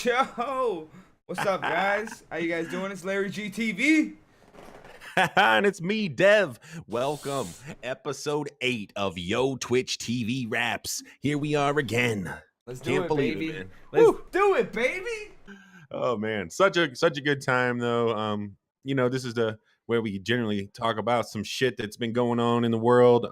Yo, what's up, guys? How you guys doing? It's Larry GTV. And it's me, Dev. Welcome. Episode 8 of YoTwitchTvRaps. Here we are again. Let's do it, baby. Man. Let's do it, baby. Oh man, such a good time though. You know, this is where we generally talk about some shit that's been going on in the world.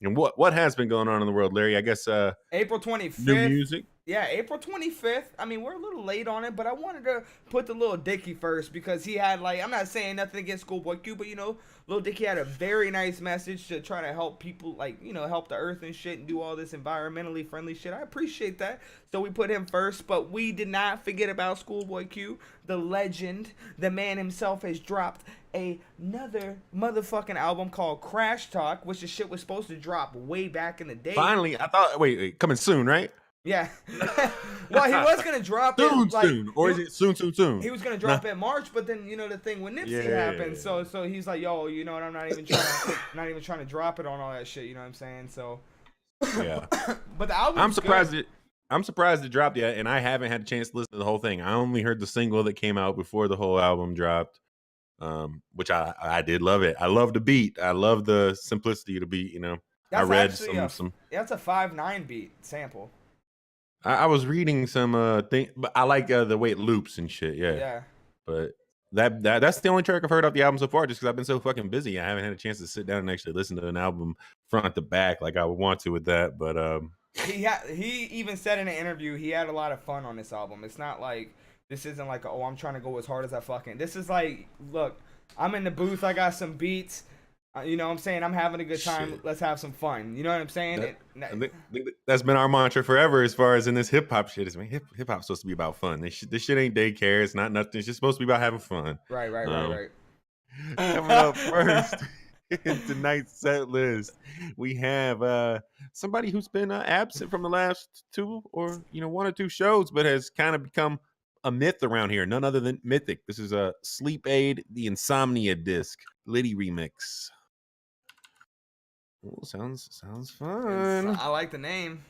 And what has been going on in the world, Larry? I guess April 25th. New music. Yeah, April 25th. I mean, we're a little late on it, but I wanted to put the Lil Dicky first because he had, like, I'm not saying nothing against SchoolBoy Q, but, you know, Lil Dicky had a very nice message to try to help people, like, you know, help the earth and shit and do all this environmentally friendly shit. I appreciate that. So we put him first, but we did not forget about SchoolBoy Q. The legend, the man himself has dropped another motherfucking album called Crash Talk, which the shit was supposed to drop way back in the day. Finally, I thought, wait, coming soon, right? Yeah. Well, he was gonna drop soon, it like, soon, or is it soon? He was gonna drop it in March, but then you know the thing with Nipsey happened, so he's like, yo, you know what? I'm not even trying to drop it on all that shit. You know what I'm saying? So yeah. But the album, I'm surprised it dropped yet, and I haven't had a chance to listen to the whole thing. I only heard the single that came out before the whole album dropped, which I did love it. I love the beat. I love the simplicity of the beat. You know, that's I read actually some. Yeah, that's a 5/9 beat sample. I was reading some thing, but I like the way it loops and shit. Yeah. Yeah. But that's the only track I've heard off the album so far, just because I've been so fucking busy. I haven't had a chance to sit down and actually listen to an album front to back like I would want to with that. But he even said in an interview he had a lot of fun on this album. It's not like this isn't like I'm trying to go as hard as I fucking. This is like, look, I'm in the booth. I got some beats. You know what I'm saying? I'm having a good time. Shit. Let's have some fun. You know what I'm saying? I think that's been our mantra forever as far as in this hip hop shit. Is hip hop's supposed to be about fun. This shit ain't daycare. It's not nothing. It's just supposed to be about having fun. Right. Coming up first in tonight's set list, we have somebody who's been absent from the last one or two shows, but has kind of become a myth around here. None other than Mytic. This is a Sleep Aid, the Insomnia disc, Liddy remix. Oh, sounds fun. I like the name.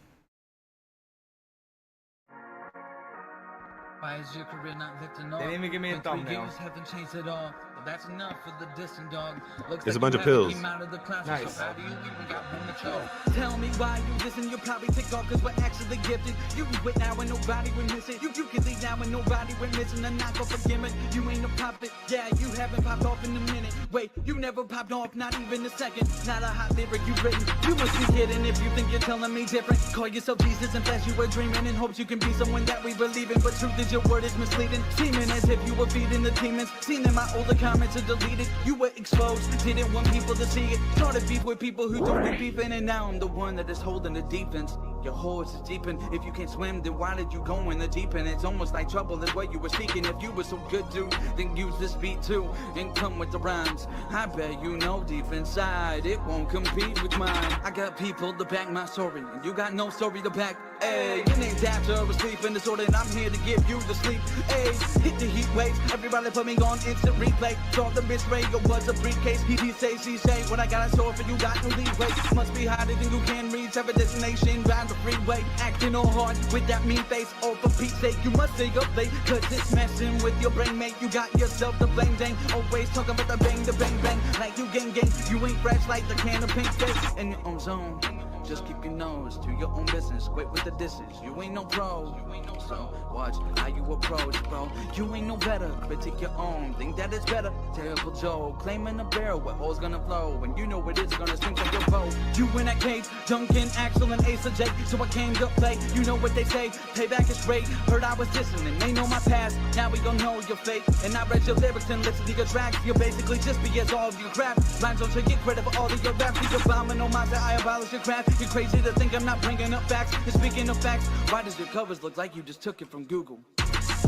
Why is your career not lifting They didn't even give me a thumbnail. Haven't changed at all. But that's enough for the distant dog. Looks There's like a bunch of pills. Nice. How do you even got room to choke? Tell me why you listen. You'll probably take off because we're actually gifted. You can quit now and nobody will miss it. You can leave now and nobody will missing. And not go for gimmick. You ain't a puppet. Yeah, you haven't popped off in a minute. Wait, you never popped off, not even a second. Not a hot lyric you've written. You must be kidding if you think you're telling me different. Call yourself Jesus and flash you were dreaming in hopes you can be someone that we believe in. But truth is your word is misleading. Seeming as if you were feeding the demons. Seen in my older comments are deleted. You were exposed. Didn't want people to see it. Started beef with people who don't be beefing. And now I'm the one that is holding the defense. Your horse is deep, and if you can't swim, then why did you go in the deep end? It's almost like trouble is what you were seeking. If you were so good to, then use this beat too, and come with the rhymes. I bet you know deep inside, it won't compete with mine. I got people to back my story, and you got no story to back. Hey, your name's after a sleeping disorder, and I'm here to give you the sleep. Hey, hit the heat waves, everybody put me on instant replay. Saw the misray, it was a briefcase. He say, she say, when I got a sword for you, got no leeway. Must be harder than you can reach, have a destination, round the freeway. Acting all hard with that mean face, oh for Pete's sake, you must stay up late, cause it's messing with your brain, mate. You got yourself to blame, dang. Always talking about the bang, bang, like you gang. You ain't fresh like the can of pink face in your own zone. Just keep your nose to your own business. Quit with the disses. You ain't no pro. So watch how you approach, bro. You ain't no better. Critique your own. Think that it's better. Terrible Joe. Claiming a barrel where holes gonna flow. And you know it is gonna sink on your boat. You in that cage. Duncan, Axel, and Ace of Jake. So I came to play. You know what they say. Payback is great. Heard I was dissing and they know my past. Now we gon' know your fate. And I read your lyrics and listen to your tracks. You'll basically just be as all of your crap. Rhymes don't should get credit for all of your raps. You're bombing on my side. I abolish your craft. You're crazy to think I'm not bringing up facts. And speaking of facts, why does your covers look like you just took it from Google?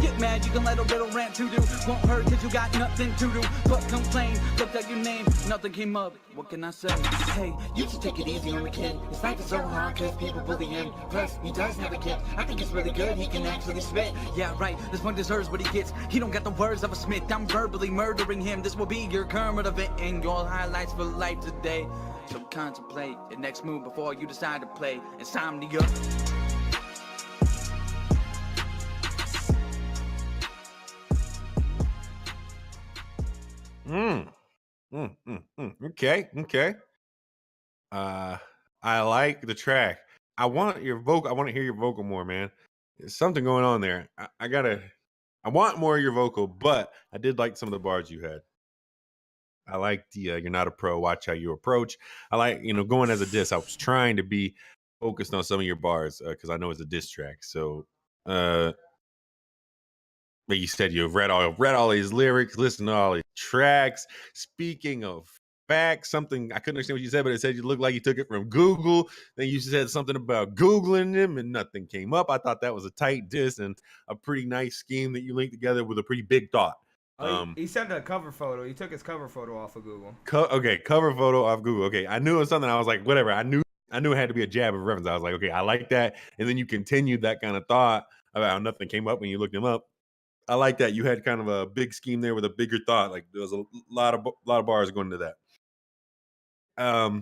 Get mad, you can let a little rant to do. Won't hurt cause you got nothing to do but complain. Looked at your name, nothing came up. What can I say? Hey, you should take it easy on the kid. His life is so hard cause people bully him. Plus, he does have a kid. I think it's really good, he can actually spit. Yeah, right, this one deserves what he gets. He don't got the words of a Smith. I'm verbally murdering him. This will be your Kermit event and your highlights for life today. So contemplate your next move before you decide to play Insomnia. Okay. I like the track. I want your vocal. I want to hear your vocal more, man. There's something going on there. I want more of your vocal, but I did like some of the bars you had. I like the you're not a pro, watch how you approach. I like, going as a diss. I was trying to be focused on some of your bars because I know it's a diss track. So but you said you've read all these lyrics, listened to all these tracks. Speaking of facts, something I couldn't understand what you said, but it said you looked like you took it from Google. Then you said something about Googling them and nothing came up. I thought that was a tight diss and a pretty nice scheme that you linked together with a pretty big thought. He sent a cover photo. He took his cover photo off of Google. Okay, cover photo off Google. Okay, I knew it was something. I was like, whatever. I knew it had to be a jab of reference. I was like, okay, I like that. And then you continued that kind of thought about how nothing came up when you looked him up. I like that. You had kind of a big scheme there with a bigger thought. Like there was a lot of bars going into that. I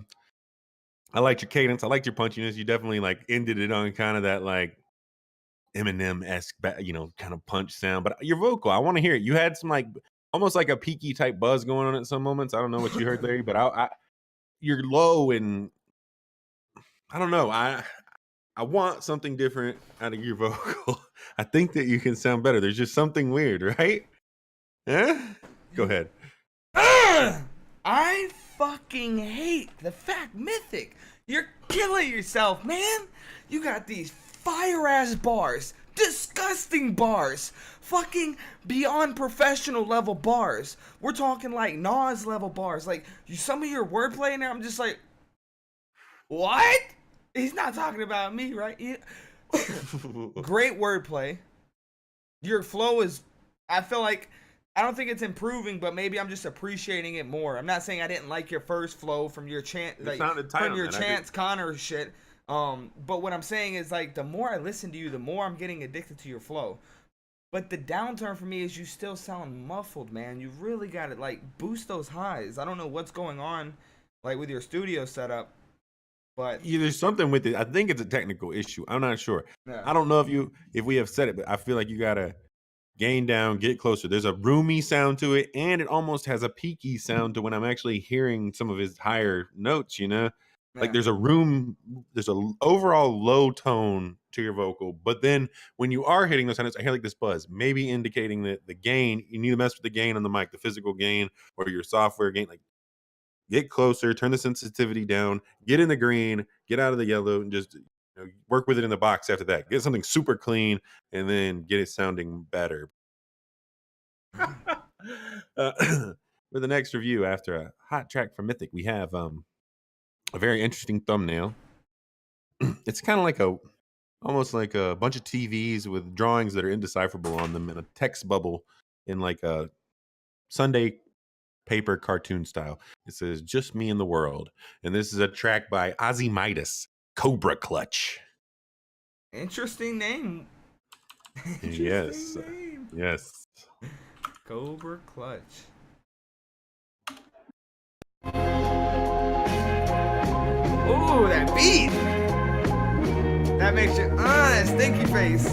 liked your cadence. I liked your punchiness. You definitely like ended it on kind of that like Eminem-esque, kind of punch sound. But your vocal, I want to hear it. You had some like almost like a peaky type buzz going on at some moments. I don't know what you heard, Larry, but you're low and I don't know. I want something different out of your vocal. I think that you can sound better. There's just something weird, right? Yeah? Go ahead. I fucking hate the fact, Mythic. You're killing yourself, man. You got these fire-ass bars. Disgusting bars. Fucking beyond professional level bars. We're talking like Nas level bars. Like, some of your wordplay in there, I'm just like, what? He's not talking about me, right? Great wordplay. Your flow is, I feel like, I don't think it's improving, but maybe I'm just appreciating it more. I'm not saying I didn't like your first flow from your chant, like from your Chance Connor shit. But what I'm saying is like the more I listen to you, the more I'm getting addicted to your flow. But the downturn for me is you still sound muffled, man. You really got to like boost those highs. I don't know what's going on, like with your studio setup. But there's something with it. I think it's a technical issue. I'm not sure. Yeah. I don't know if we have said it, but I feel like you gotta gain down, get closer. There's a roomy sound to it, and it almost has a peaky sound to when I'm actually hearing some of his higher notes. Yeah. Like there's a overall low tone to your vocal, but then when you are hitting those notes, I hear like this buzz, maybe indicating that the gain. You need to mess with the gain on the mic, the physical gain or your software gain, like. Get closer, turn the sensitivity down, get in the green, get out of the yellow, and just work with it in the box after that. Get something super clean, and then get it sounding better. For the next review, after a hot track from Mythic, we have a very interesting thumbnail. It's kind of like almost like a bunch of TVs with drawings that are indecipherable on them in a text bubble in like a Sunday paper cartoon style. It says "Just Me in the World," and this is a track by Ozymandias, Cobra Clutch. Interesting name. Yes. Cobra Clutch. Ooh, that beat. That makes you that stinky face.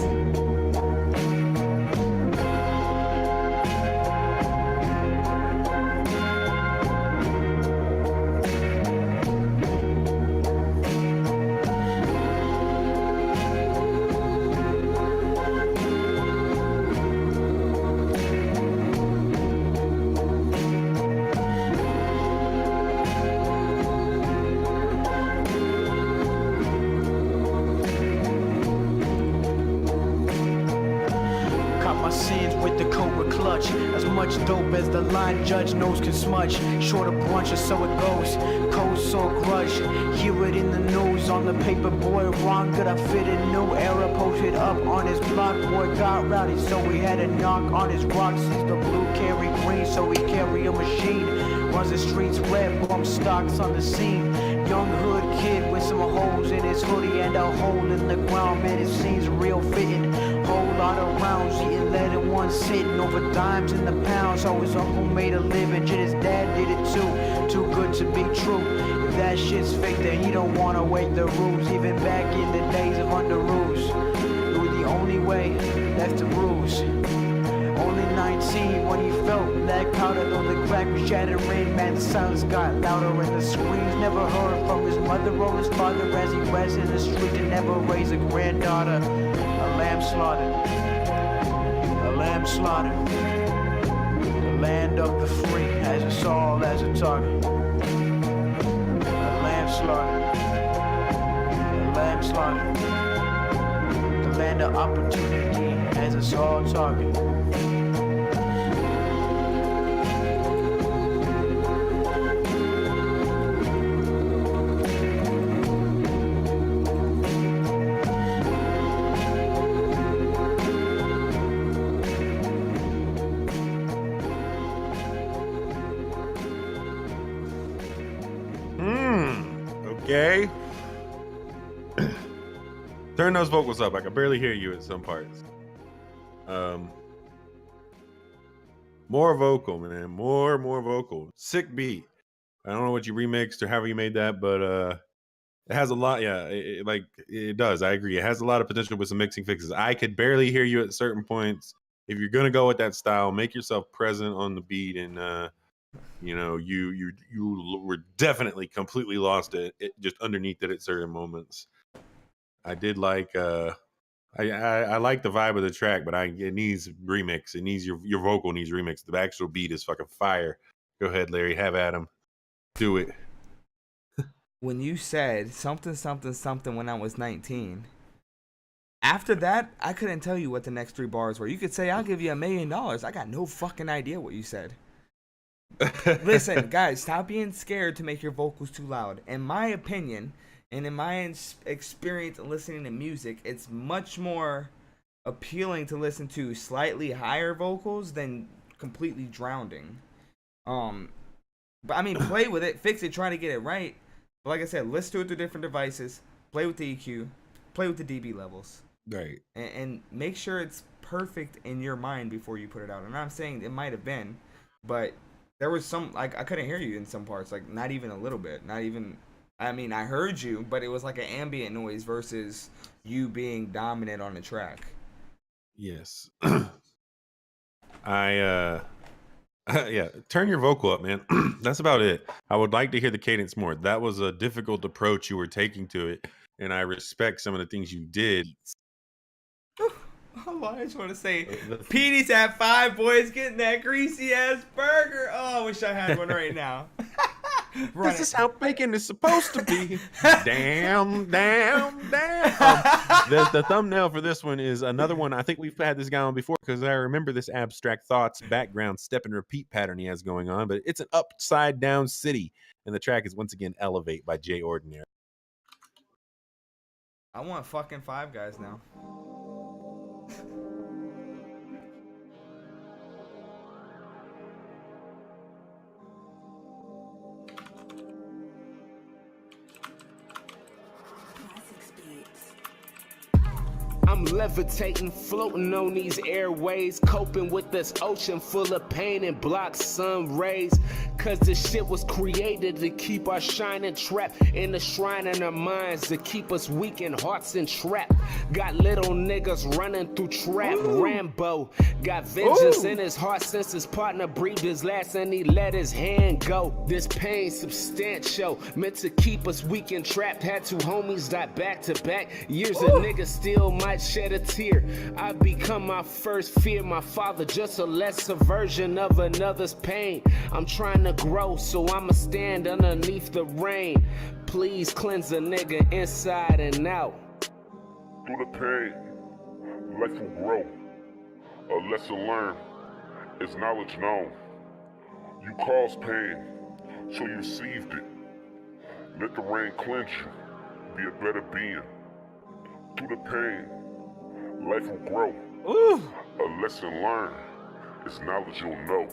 Dope as the line judge knows can smudge. Short of brunch or so it goes. Cold sore grudge. Hear it in the news. On the paper boy wrong. Good I fit a new era. Posted up on his block. Boy got rowdy so we had a knock on his rock. Sees the blue carry green so he carry a machine. Runs the streets red. Bump stocks on the scene. Young hood kid with some holes in his hoodie and a hole in the ground. Man, it seems real fitting. Whole lot of rounds, eating lead in one sitting. Over dimes in the pound, so his uncle made a living. Shit, his dad did it too. Too good to be true. If that shit's fake, then he don't wanna wake the rules. Even back in the days of under rules, it was the only way, that's the rules. Only 19 when he felt that powder, though the crack was shattering. Man, the sounds got louder and the screams never heard from his mother or his father as he was in the street to never raise a granddaughter. A lamb slaughtered, a lamb slaughtered. The land of the free has us all as a target. A lamb slaughtered, a lamb slaughtered. The land of opportunity has us all target. Okay. Turn those vocals up. I can barely hear you at some parts. More vocal, man. More vocal. Sick beat. I don't know what you remixed or however you made that, but it has a lot. Yeah, it does. I agree. It has a lot of potential with some mixing fixes. I could barely hear you at certain points. If you're gonna go with that style, make yourself present on the beat, and you know, you were definitely completely lost it just underneath it at certain moments. I did like I like the vibe of the track, but it needs remix. It needs your vocal needs remix. The actual beat is fucking fire. Go ahead, Larry. Have at him. Do it. When you said something when I was 19, after that, I couldn't tell you what the next 3 bars were. You could say, I'll give you $1 million. I got no fucking idea what you said. Listen, guys, stop being scared to make your vocals too loud. In my opinion, and in my experience listening to music, it's much more appealing to listen to slightly higher vocals than completely drowning. But I mean, play with it, fix it, try to get it right. But like I said, listen to it through different devices, play with the EQ, play with the dB levels. Right. And make sure it's perfect in your mind before you put it out. And I'm saying it might have been, but there was some, like, I couldn't hear you in some parts, like, not even a little bit, not even, I mean, I heard you, but it was like an ambient noise versus you being dominant on the track. Yes. Yeah, turn your vocal up, man. That's about it. I would like to hear the cadence more. That was a difficult approach you were taking to it, and I respect some of the things you did. Oh, I just want to say, Petey's at 5, boys, getting that greasy ass burger. Oh, I wish I had one right now. This is how bacon is supposed to be. Damn. The thumbnail for this one is another one. I think we've had this guy on before because I remember this abstract thoughts background step and repeat pattern he has going on, but it's an upside down city. And the track is once again Elevate by Jay Ordinary. I want fucking 5 Guys now. I'm levitating, floating on these airways, coping with this ocean full of pain and block sun rays. Cause this shit was created to keep our shining trapped in the shrine in our minds, to keep us weak in hearts and trapped. Got little niggas running through trap. Ooh. Rambo got vengeance in his heart since his partner breathed his last and he let his hand go. This pain substantial, meant to keep us weak and trapped. Had 2 homies die back to back. Years a nigga still might shed a tear. I become my first fear. My father just a lesser version of another's pain. I'm trying to grow, so I'ma stand underneath the rain. Please cleanse a nigga inside and out. Through the pain, life will grow. A lesson learned is knowledge known. You caused pain, so you received it. Let the rain cleanse you, be a better being. Through the pain, life will grow. A lesson learned is knowledge you'll know.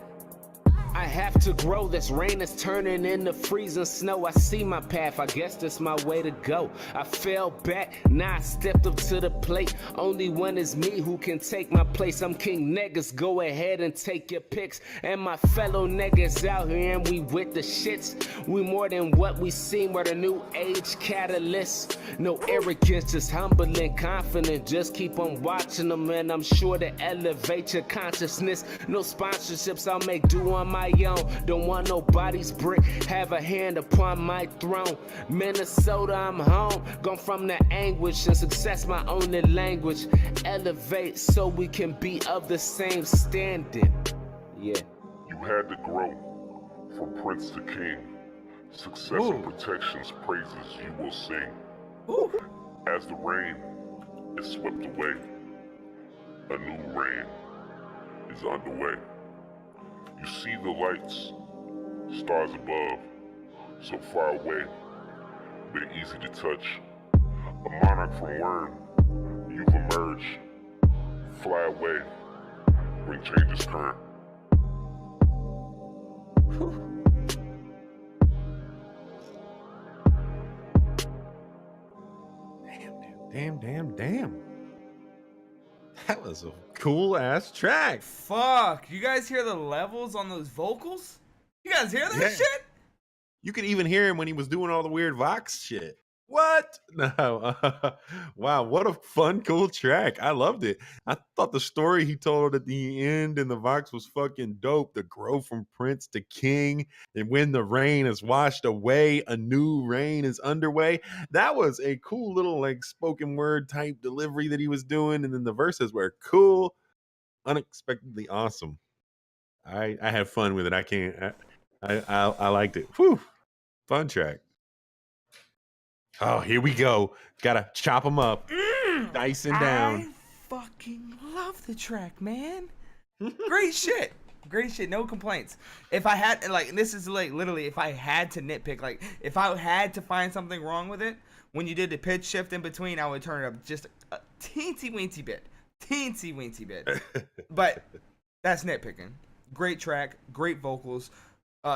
I have to grow, this rain is turning into freezing snow. I see my path, I guess that's my way to go. I fell back, now I stepped up to the plate. Only one is me who can take my place. I'm king niggas, go ahead and take your picks. And my fellow niggas out here and we with the shits. We more than what we seem, we're the new age catalyst. No arrogance, just humble and confident. Just keep on watching them and I'm sure to elevate your consciousness. No sponsorships, I'll make do on my own. Don't want nobody's brick, have a hand upon my throne. Minnesota, I'm home. Gone from the anguish and success my only language. Elevate so we can be of the same standing. Yeah. You had to grow from prince to king. Success and protection's praises you will sing. As the rain is swept away, a new reign is underway. You see the lights, stars above, so far away, they're easy to touch. A monarch from worm, you've emerged. Fly away, bring changes current. Damn. That was a cool ass track. Fuck, you guys hear the levels on those vocals? You guys hear that shit? You could even hear him when he was doing all the weird Vox shit. What? No. Wow, what a fun, cool track. I loved it. I thought the story he told at the end in the Vox was fucking dope. The grow from prince to king, and when the rain is washed away, a new reign is underway. That was a cool little like spoken word type delivery that he was doing, and then the verses were cool, unexpectedly awesome. I had fun with it. I liked it. Whew. Fun track. Oh, here we go. Gotta chop them up. Dicing down. I fucking love the track, man. Great shit. Great shit. No complaints. If I had, like, this is like literally, if I had to nitpick, like, if I had to find something wrong with it, when you did the pitch shift in between, I would turn it up just a teensy-weensy bit. Teensy-weensy bit. But that's nitpicking. Great track. Great vocals.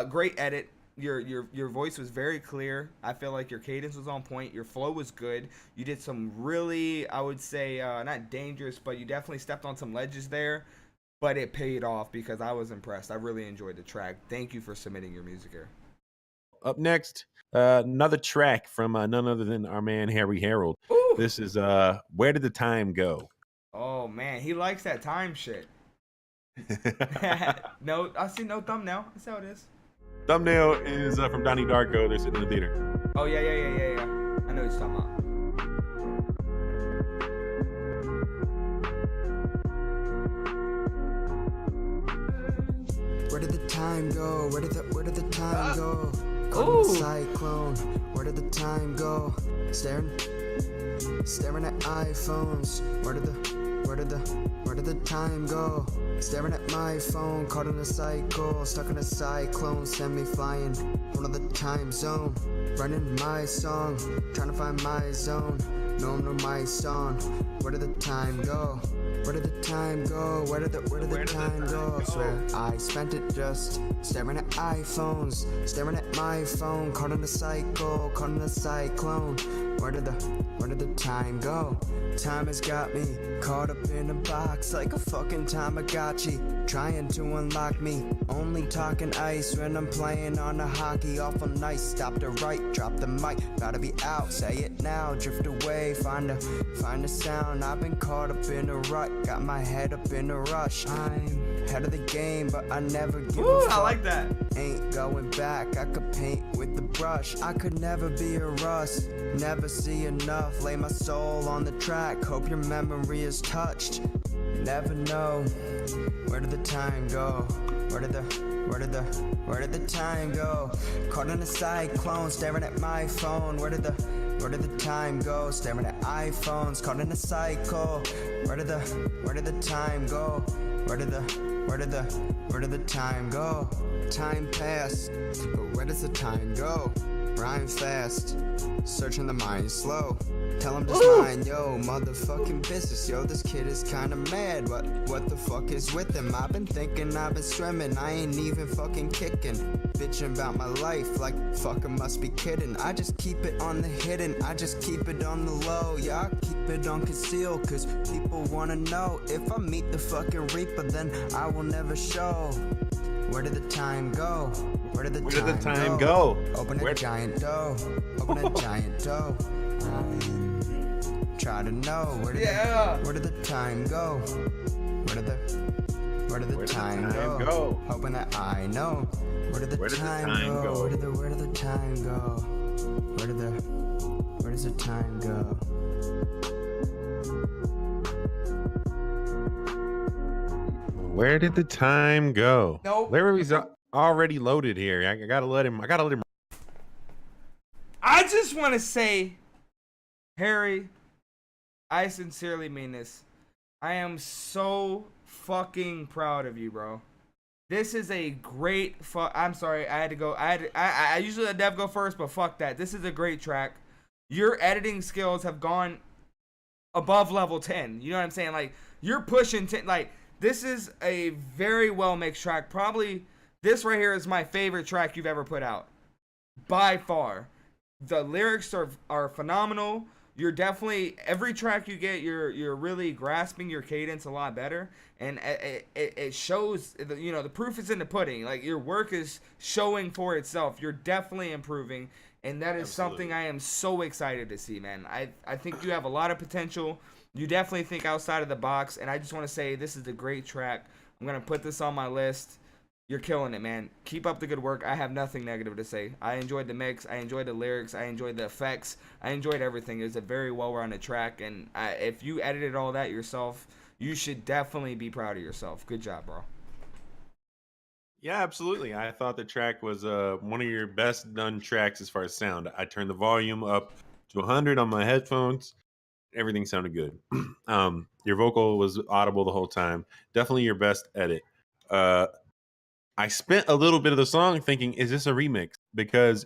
Great edit. Your voice was very clear. I feel like your cadence was on point. Your flow was good. You did some really, I would say, not dangerous, but you definitely stepped on some ledges there. But it paid off because I was impressed. I really enjoyed the track. Thank you for submitting your music here. Up next, another track from none other than our man Harry Harold. Ooh. This is Where Did the Time Go? Oh man, he likes that time shit. No, I see no thumbnail. That's how it is. Thumbnail is from Donnie Darko. They're sitting in the theater. Oh yeah. I know what you're talking about. Where did the time go? Where did the time go? Caught in the cyclone. Where did the time go? Staring at iPhones. Where did the time go? Staring at my phone, caught in a cycle, stuck in a cyclone, send me flying, one of the time zone, running my song, trying to find my zone, no my song. Where did the time go? Where did the time go? Where did the time go? I swear I spent it just staring at iPhones, staring at my phone, caught in a cycle, caught in a cyclone. Where did the time go? Time has got me caught up in a box like a fucking Tamagotchi, trying to unlock me. Only talking ice when I'm playing on a hockey. Awful nice, stop to right, drop the mic, gotta be out. Say it now, drift away, find a sound. I've been caught up in a rut, got my head up in a rush. I'm head of the game, but I never give a fuck. I like that. Ain't going back, I could paint with the brush. I could never be a Russ, never see enough. Lay my soul on the track, hope your memory is touched. Never know, where did the time go? Where did the time go? Caught in a cyclone, staring at my phone. Where did the time go? Staring at iPhones, caught in a cycle. Where did the time go? Where did the time go? Time passed, but where does the time go? rhyme fast, searching the mind slow. Tell him just mind, yo, motherfucking business, yo, this kid is kinda mad. What the fuck is with him? I've been thinking, I've been swimming, I ain't even fucking kicking. Bitching about my life, like fucking must be kidding. I just keep it on the hidden, I just keep it on the low. Yeah, I keep it on conceal, cause people wanna know. If I meet the fucking Reaper, then I will never show. Where did the time go? Where did the time go? Open a giant dough. Open a giant dough. Try to know where did the time go? Where did the time go? Hoping that I know. Where did the time go? Where did the time go? Where does the time go? Where did the time go? Nope. Larry's already loaded here. I gotta let him. I just want to say, Harry, I sincerely mean this. I am so fucking proud of you, bro. This is a great I'm sorry, I had to go. I usually let Dev go first, but fuck that. This is a great track. Your editing skills have gone above level 10. You know what I'm saying? Like, you're pushing 10. Like, this is a very well mixed track. Probably this right here is my favorite track you've ever put out, by far. The lyrics are phenomenal. You're definitely, every track you get, you're really grasping your cadence a lot better, and it shows. You know, the proof is in the pudding. Like, your work is showing for itself. You're definitely improving, and that is something I am so excited to see, man. I think you have a lot of potential. You definitely think outside of the box, and I just want to say this is a great track. I'm gonna put this on my list. You're killing it, man. Keep up the good work. I have nothing negative to say. I enjoyed the mix. I enjoyed the lyrics. I enjoyed the effects. I enjoyed everything. It was a very well-rounded track, and if you edited all that yourself, you should definitely be proud of yourself. Good job, bro. Yeah, absolutely. I thought the track was one of your best done tracks as far as sound. I turned the volume up to 100 on my headphones. Everything sounded good. Your vocal was audible the whole time. Definitely your best edit. I spent a little bit of the song thinking, is this a remix? Because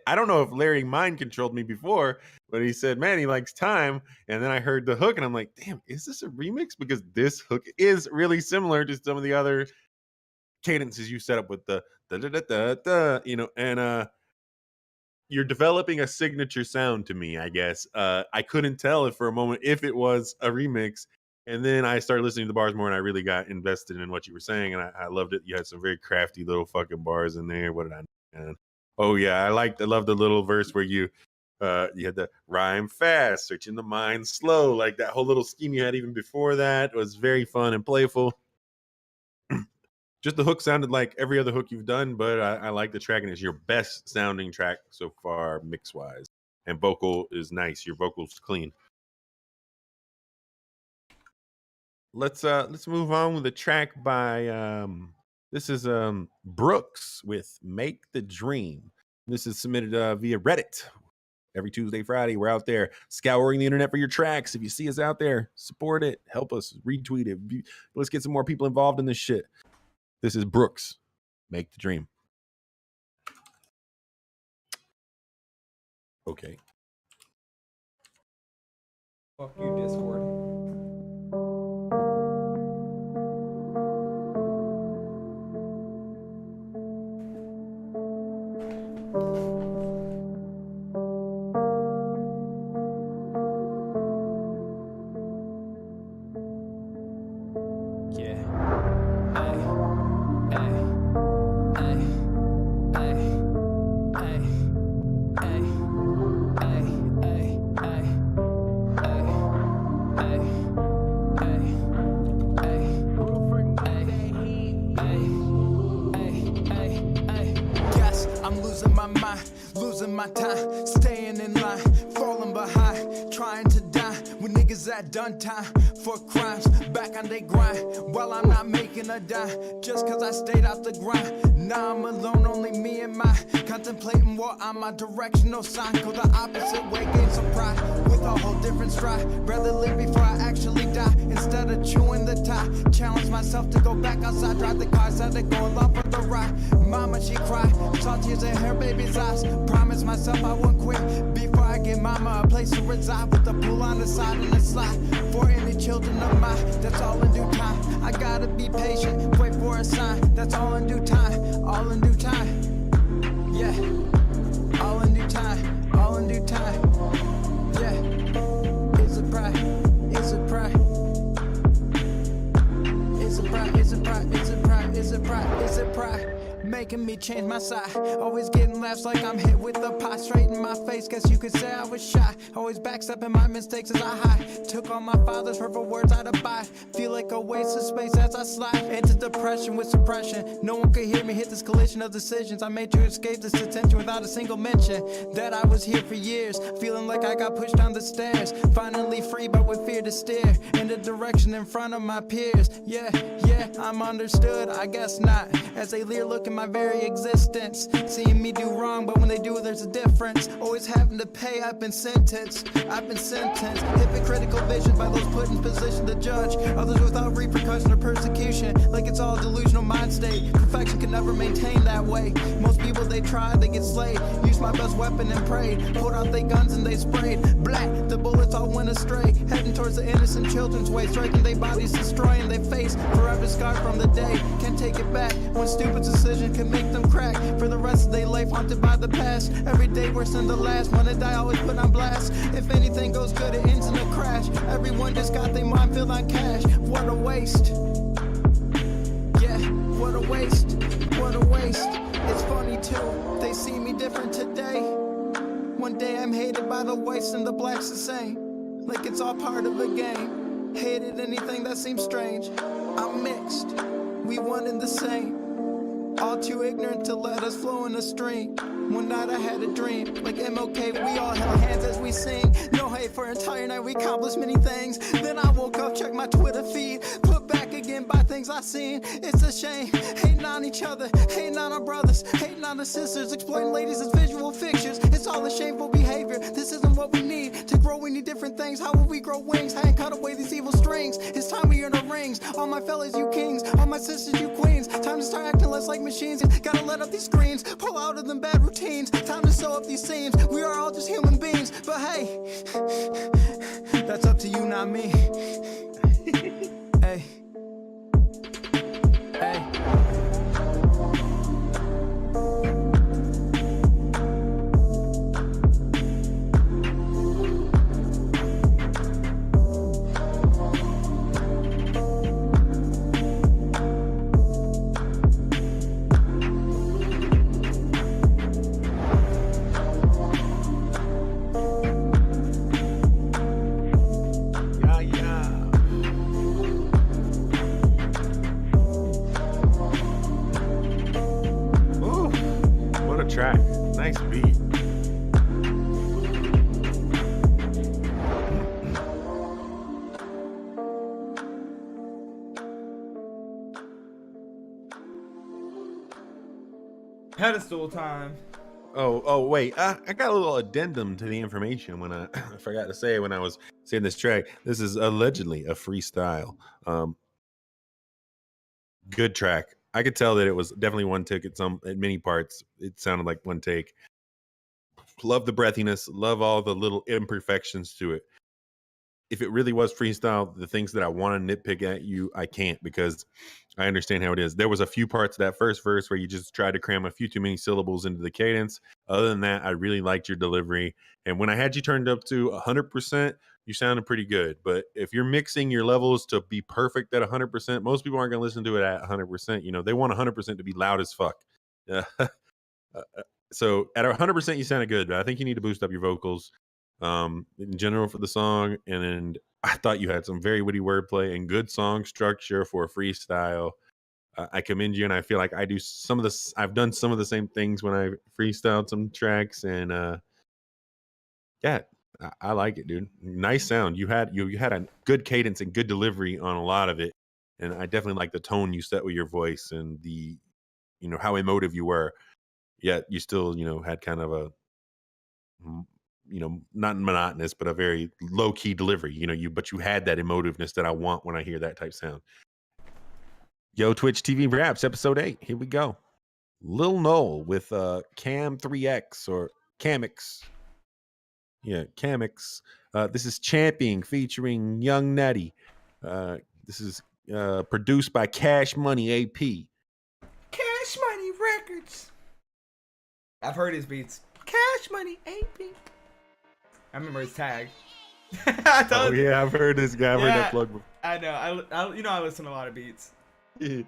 I don't know if Larry mind controlled me before, but he said, man, he likes time. And then I heard the hook and I'm like, damn, is this a remix? Because this hook is really similar to some of the other cadences you set up with the da-da-da-da-da, you know, and you're developing a signature sound to me, I guess. I couldn't tell if for a moment if it was a remix. And then I started listening to the bars more, and I really got invested in what you were saying, and I loved it. You had some very crafty little fucking bars in there. What did I know? Oh yeah, I loved the little verse where you had the rhyme fast, searching the mind slow. Like, that whole little scheme you had even before that was very fun and playful. Just the hook sounded like every other hook you've done, but I like the track, and it's your best sounding track so far, mix wise. And vocal is nice. Your vocal's clean. Let's move on with a track by this is Brooks with Make the Dream. This is submitted via Reddit. Every Tuesday, Friday, we're out there scouring the internet for your tracks. If you see us out there, support it, help us, retweet it. Let's get some more people involved in this shit. This is Brooks, Make the Dream. Okay. Fuck you, Discord. niggas that done time for crimes back on they grind while I'm not making a dime just cause I stayed out the grind. Now I'm alone, only me and my contemplating what on my directional sign. Go the opposite way, gain some pride with a whole different stride. Rather live before I actually die instead of chewing the tie. Challenge myself to go back outside, drive the car, instead of going along for the ride. Mama, she cried, saw tears in her baby's eyes. Promised myself I wouldn't quit before I give mama a place to reside with a pool on the side and a slide for any children of mine. That's all in due time. I gotta be patient, wait for a sign. That's all in due time, all in due time. Yeah, all in due time, all in due time. Yeah, it's a pride, it's a pride. It's a pride, it's a pride, it's a pride, it's a pride, it's a pride. Making me change my side. Always getting laughs like I'm hit with the pot straight in my face. Guess you could say I was shy. Always backstepping my mistakes as I hide. Took all my father's hurtful words I'd abide. Feel like a waste of space as I slide into depression with suppression. No one could hear me hit this collision of decisions I made to escape this detention without a single mention that I was here for years. Feeling like I got pushed down the stairs. Finally free but with fear to steer in the direction in front of my peers. Yeah, I'm understood. I guess not. As they leer look in my very existence, seeing me do wrong, but when they do, there's a difference. Always having to pay, I've been sentenced. Hypocritical vision by those put in position to judge others without repercussion or persecution, like it's all a delusional mind state. Perfection can never maintain that way. Most people they try, they get slayed. Use my best weapon and prayed. Pulled out their guns and they sprayed. Black, the bullets all went astray, heading towards the innocent children's way, striking their bodies, destroying their face. Forever scarred from the day, can't take it back. One stupid decision can make them crack for the rest of their life, haunted by the past. Every day worse than the last. When I die, always put on blast. If anything goes good, it ends in a crash. Everyone just got their mind filled on cash. What a waste. Yeah, what a waste. What a waste. It's funny too, they see me different today. One day I'm hated by the whites and the blacks the same. Like it's all part of a game. Hated anything that seems strange. I'm mixed, we one and the same. All too ignorant to let us flow in a stream. One night I had a dream, like MLK, we all held hands as we sing. No hate for entire night, we accomplished many things. Then I woke up, checked my Twitter feed, put back again by things I seen. It's a shame, hating on each other, hating on our brothers, hating on the sisters, exploiting ladies as visual fixtures. It's all a shameful behavior, this isn't what we need. To grow we need different things, how will we grow wings? I ain't cut away these evil strings, it's time we earn our rings. All my fellas you kings, all my sisters you queens. Time to start acting less like machines, gotta let up these screens, pull out of them bad routines. Time to sew up these seams, we are all just human beings. But hey, that's up to you, not me. Hey, hey. Track, nice beat. Pedestal time. Oh, wait. I got a little addendum to the information when I forgot to say when I was saying this track. This is allegedly a freestyle. Good track. I could tell that it was definitely one take at many parts. It sounded like one take. Love the breathiness. Love all the little imperfections to it. If it really was freestyle, the things that I want to nitpick at you, I can't, because I understand how it is. There was a few parts of that first verse where you just tried to cram a few too many syllables into the cadence. Other than that, I really liked your delivery. And when I had you turned up to 100%, you sounded pretty good. But if you're mixing your levels to be perfect at 100%, most people aren't going to listen to it at 100%. You know, they want 100% to be loud as fuck. So at 100%, you sounded good. But I think you need to boost up your vocals in general for the song. And I thought you had some very witty wordplay and good song structure for a freestyle. I commend you, and I feel like I do some of this. I've done some of the same things when I freestyled some tracks, and yeah, I like it, dude. Nice sound. You had a good cadence and good delivery on a lot of it, and I definitely like the tone you set with your voice and the, how emotive you were. Yet you still, had kind of a, not monotonous, but a very low key delivery. But you had that emotiveness that I want when I hear that type sound. Yo, Twitch TV Raps, episode 8. Here we go. Lil Noel with Cam 3X or Camix. Yeah, Camix. This is Champion featuring Young Nutty. This is produced by Cash Money AP. Cash Money Records. I've heard his beats. Cash Money AP. I remember his tag. Yeah, I've heard this guy. I've heard that plug before. I know. I listen to a lot of beats. I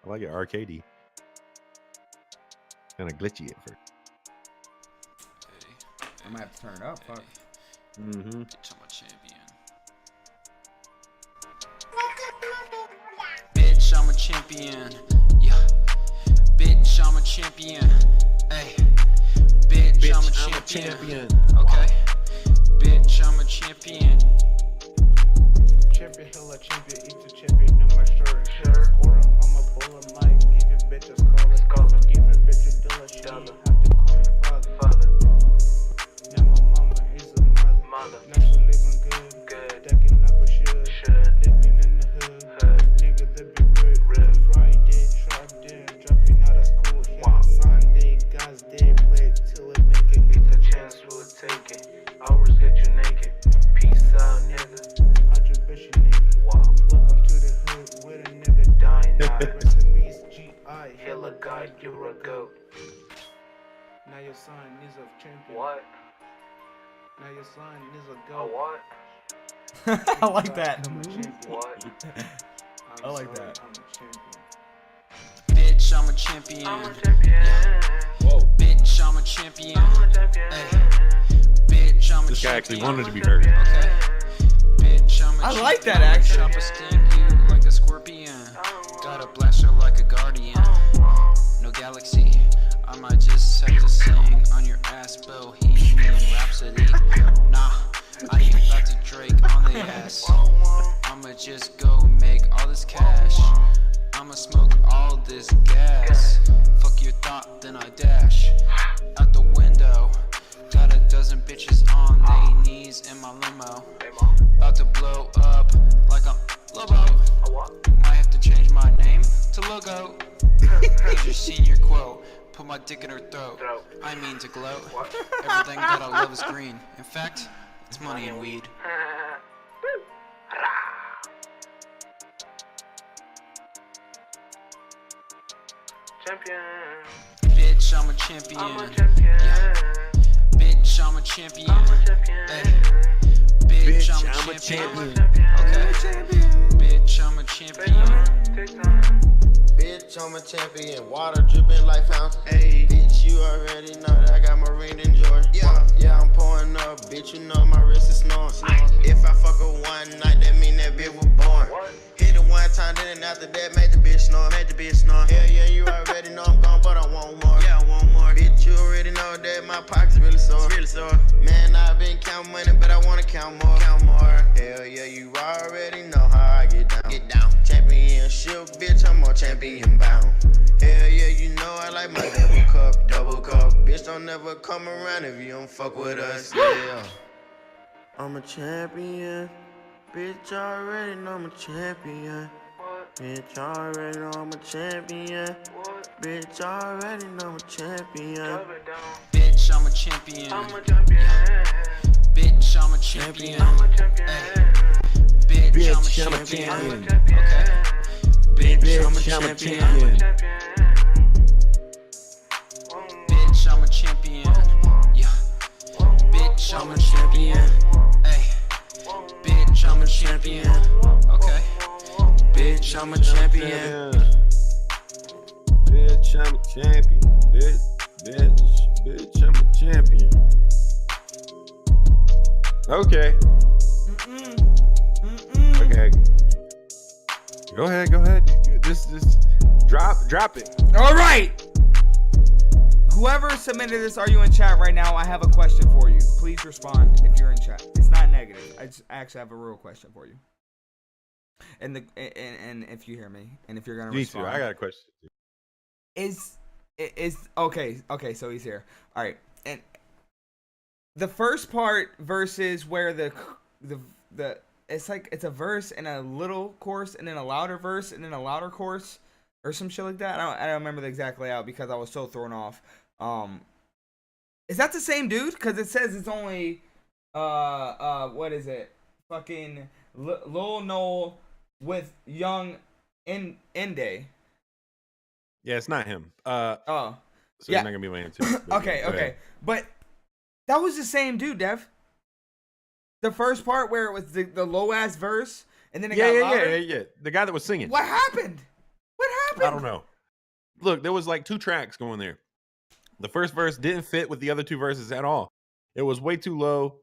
like it arcadey. Kind of glitchy at first. I might have to turn it up. Fuck. Mm-hmm. Bitch, I'm a champion. Bitch, I'm a champion. Yeah. Bitch, I'm a champion. Hey. Bitch, I'm a champion. Okay. Bitch, I'm a champion. Champion, hella champion, eat the champion, no more story. Score him, I'm a bowler mic. Give your bitch a scholar. Give your bitch a dollar. She don't have to call me father. Now my mama is a mother. Now she living good. Decking like we should. Living in the hood. Nigga, that be real. Friday, trap day, dropping out of school. Here Sunday, God's day, play it till it make it. It's a chance we'll take it. Hours get you naked. Peace out, nigga. 100 bitch you nigga. Welcome to the hood where the nigga dying. Rest in peace, G.I. Hella God, you're a goat. Now your son is a champion. What? Now your son is a goat. What? I like that. What? I like that. I'm a champion. Bitch, I'm a champion. Whoa. Bitch, I'm a champion. Hey. Bitch, I'm a This guy champion. actually wanted to be heard. Okay. Bitch, I'm a I like champion. that actually. Chopper sting you like a scorpion. Got a blaster like a guardian. No galaxy. I might just have to sing on your ass, Bohemian Rhapsody. Nah, I ain't about to Drake on the ass. I'ma just go make all this cash. I'ma smoke all this gas. Fuck your thought, then I dash out the window. Got a dozen bitches on their knees in my limo. About to blow up like I'm Lommo. Might have to change my name to Logo. Here's your senior quote. Put my dick in her throat. I mean to gloat. Everything that I love is green. In fact, it's money and weed. Champion. Bitch, I'm a champion. Yeah. Bitch, I'm a champion. Hey. Bitch, I'm a champion. Okay. Bitch, I'm a champion. Bitch, I'm a champion. Water dripping like fountain. Hey, bitch, you already know that I got Marine and Jordan. Yeah, I'm pouring up. Bitch, you know my wrist is snoring. If I fuck her one night, that mean that bitch was born. Hit it one time, then after that, made the bitch snore. Hell yeah, you already know I'm gone, but I want more. Yeah, I want more. Bitch, you already know that my pocket's really sore. Man, I've been counting money, but I wanna count more. Hell yeah, you already know how I get down. Championship, bitch, I'm on champion bound. Hell yeah, you know I like my double cup. Bitch, don't never come around if you don't fuck with us. Yeah, I'm a champion. Bitch, already know I'm a champion. Bitch, already know I'm a champion. Bitch, already know I'm a champion. Bitch, I'm a champion. Bitch, I'm a champion. Hey. Bitch, I'm a champion. Okay. Bitch, I'm a champion. Bitch, I'm a champion. Yeah. Bitch, I'm a champion. Hey. Bitch, I'm a champion. Okay. Bitch, I'm a champion. Bitch, I'm a champion. Bitch, I'm a champion. Okay. Okay. Go ahead. Just drop it. All right. Whoever submitted this, are you in chat right now? I have a question for you. Please respond if you're in chat. It's not negative. I just actually have a real question for you. And if you hear me, and if you're gonna respond. I got a question. Is okay? So he's here. All right, and the first part versus where the it's like it's a verse and a little chorus and then a louder verse and then a louder chorus or some shit like that. I don't remember the exact layout because I was so thrown off. Is that the same dude? Because it says it's only what is it? Fucking Lil Noel with young Nday. Yeah, it's not him. So yeah. You're not gonna be laying into it. Okay. But that was the same dude, Dev. The first part where it was the low ass verse and then it got louder. Yeah. The guy that was singing. What happened? I don't know. Look, there was like 2 tracks going there. The first verse didn't fit with the other 2 verses at all. It was way too low.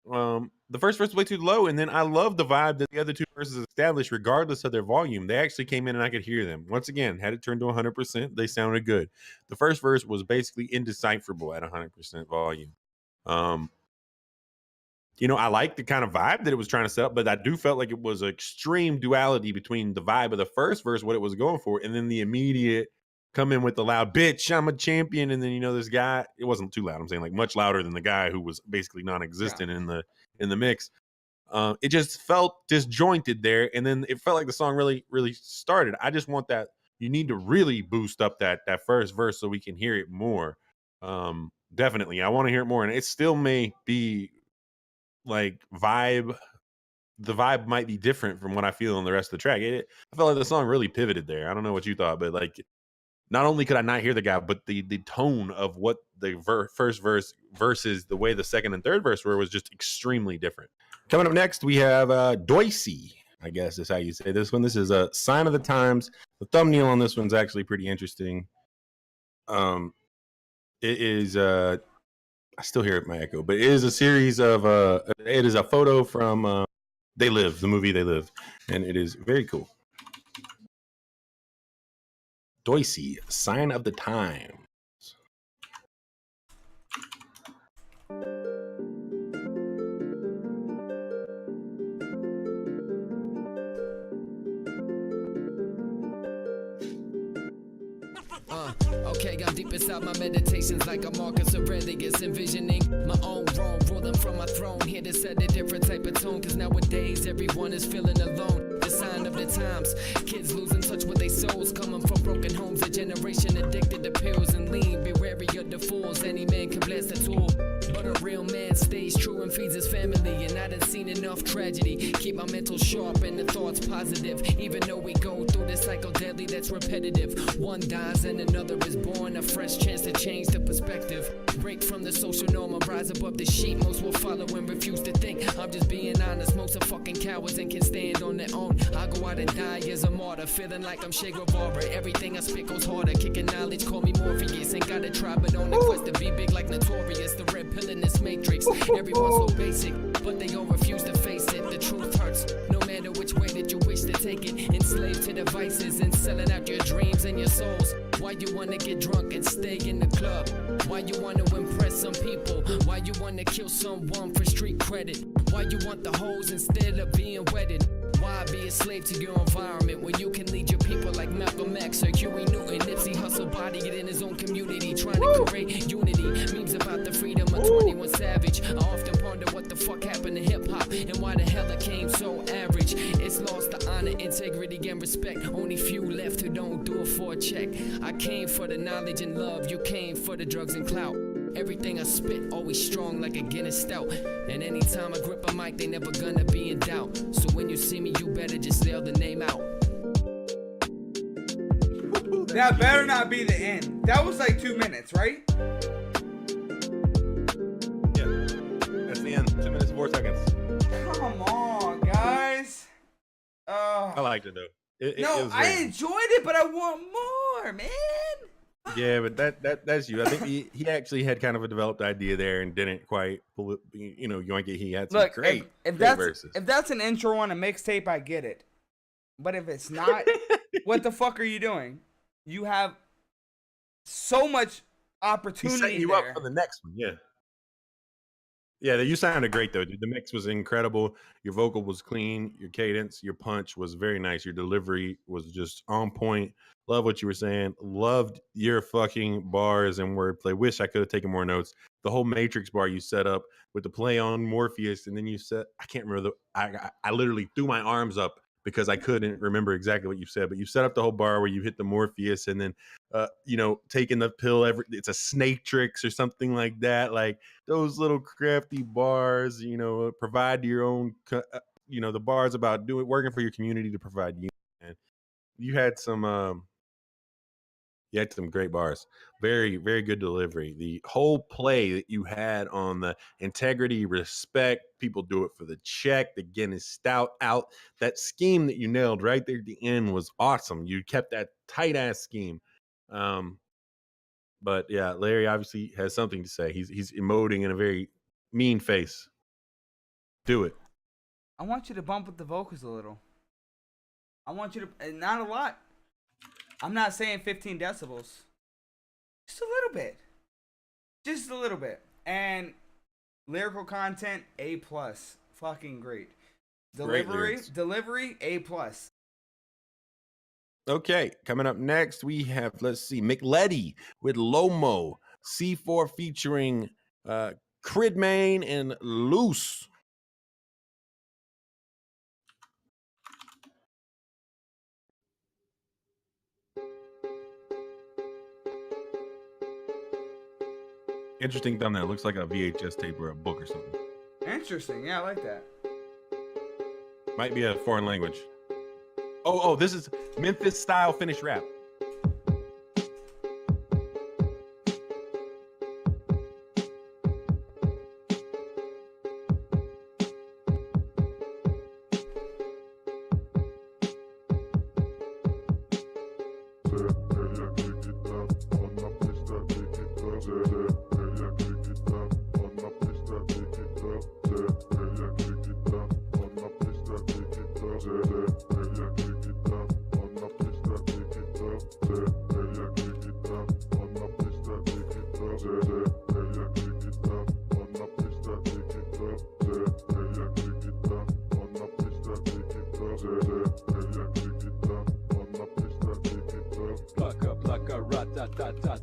The first verse was way too low, and then I love the vibe that the other 2 verses established, regardless of their volume. They actually came in and I could hear them. Once again, had it turned to 100%, they sounded good. The first verse was basically indecipherable at 100% volume. I like the kind of vibe that it was trying to set up, but I do felt like it was an extreme duality between the vibe of the first verse, what it was going for, and then the immediate come in with the loud bitch, I'm a champion. And then, this guy, it wasn't too loud. I'm saying like much louder than the guy who was basically non-existent in the mix. It just felt disjointed there. And then it felt like the song really, really started. I just want that. You need to really boost up that first verse so we can hear it more. Definitely. I want to hear it more. And it still may be like the vibe might be different from what I feel on the rest of the track. I felt like the song really pivoted there. I don't know what you thought, but like, not only could I not hear the guy, but the tone of what the first verse versus the way the second and third verse were was just extremely different. Coming up next, we have Docy, I guess is how you say this one. This is a Sign of the Times. The thumbnail on this one's actually pretty interesting. It is I still hear my echo, but it is a series of it is a photo from They Live, the movie They Live, and it is very cool. Docy, Sign of the Times. Okay, I'm deep inside my meditations like a Marcus Aurelius, envisioning my own wrong, ruling from my throne, here to set a different type of tone, cause nowadays everyone is feeling alone. The sign of the times, kids losing touch with their souls, coming from broken homes, a generation addicted to pills and lean. Be wary of the fools, any man can blast a tool, but a real man stays true and feeds his family. And I done seen enough tragedy, keep my mental sharp and the thoughts positive, even though we go through this cycle deadly that's repetitive. One dies and another is born, a fresh chance to change the perspective, break from the social norm and rise above the sheep. Most will follow and refuse to think. I'm just being honest, most are fucking cowards and can stand on their own. I go out and die as a martyr, feeling like I'm Che Guevara. Everything I spit goes harder, kicking knowledge, call me Morpheus. Ain't gotta try, but on the quest to be big like Notorious. The red pill in this matrix, everyone's so basic, but they all refuse to face it. The truth hurts, no matter which way that you wish to take it. Enslaved to devices and selling out your dreams and your souls. Why you wanna get drunk and stay in the club? Why you wanna impress some people? Why you wanna kill someone for street credit? Why you want the hoes instead of being wedded? Why be a slave to your environment when you can lead your people like Malcolm X or Huey Newton? Nipsey Hussle bodied in his own community, trying to create unity. Memes about the freedom of 21 Savage. I often ponder what the fuck happened to hip-hop and why the hell it came so average. It's lost the honor, integrity, and respect. Only few left who don't do it for a check. I came for the knowledge and love, you came for the drugs and clout. Everything I spit, always strong like a Guinness stout. And anytime I grip a mic, they never gonna be in doubt. So when you see me, you better just yell the name out. That better not be the end. That was like 2 minutes, right? Yeah, that's the end. 2 minutes and 4 seconds. Come on, guys. I liked it though. I enjoyed it, but I want more, man. Yeah, but that's you. I think he actually had kind of a developed idea there and didn't quite pull it, yoink it. He had some great verses. If that's an intro on a mixtape, I get it. But if it's not, what the fuck are you doing? You have so much opportunity. He's setting you there. up for the next one. Yeah. Yeah, you sounded great though, dude. The mix was incredible. Your vocal was clean. Your cadence, your punch was very nice. Your delivery was just on point. Love what you were saying. Loved your fucking bars and wordplay. Wish I could have taken more notes. The whole Matrix bar you set up with the play on Morpheus, and then you said, I can't remember I literally threw my arms up because I couldn't remember exactly what you said, but you set up the whole bar where you hit the Morpheus and then taking the pill it's a snake tricks or something like that. Like those little crafty bars, provide your own the bars about working for your community to provide you. And you had some great bars. Very, very good delivery. The whole play that you had on the integrity, respect, people do it for the check, the Guinness Stout out. That scheme that you nailed right there at the end was awesome. You kept that tight ass scheme. But yeah, Larry obviously has something to say. He's emoting in a very mean face. Do it. I want you to bump up the vocals a little. I want you to, not a lot. I'm not saying 15 decibels. Just a little bit. Just a little bit. And lyrical content, A+. Fucking great. Delivery, A+. Okay, coming up next, we have, McLetty with Lommo. C4 featuring Kridmanne and Loose. Interesting thumbnail. Looks like a VHS tape or a book or something. Interesting. Yeah, I like that. Might be a foreign language. Oh, this is Memphis style Finnish rap.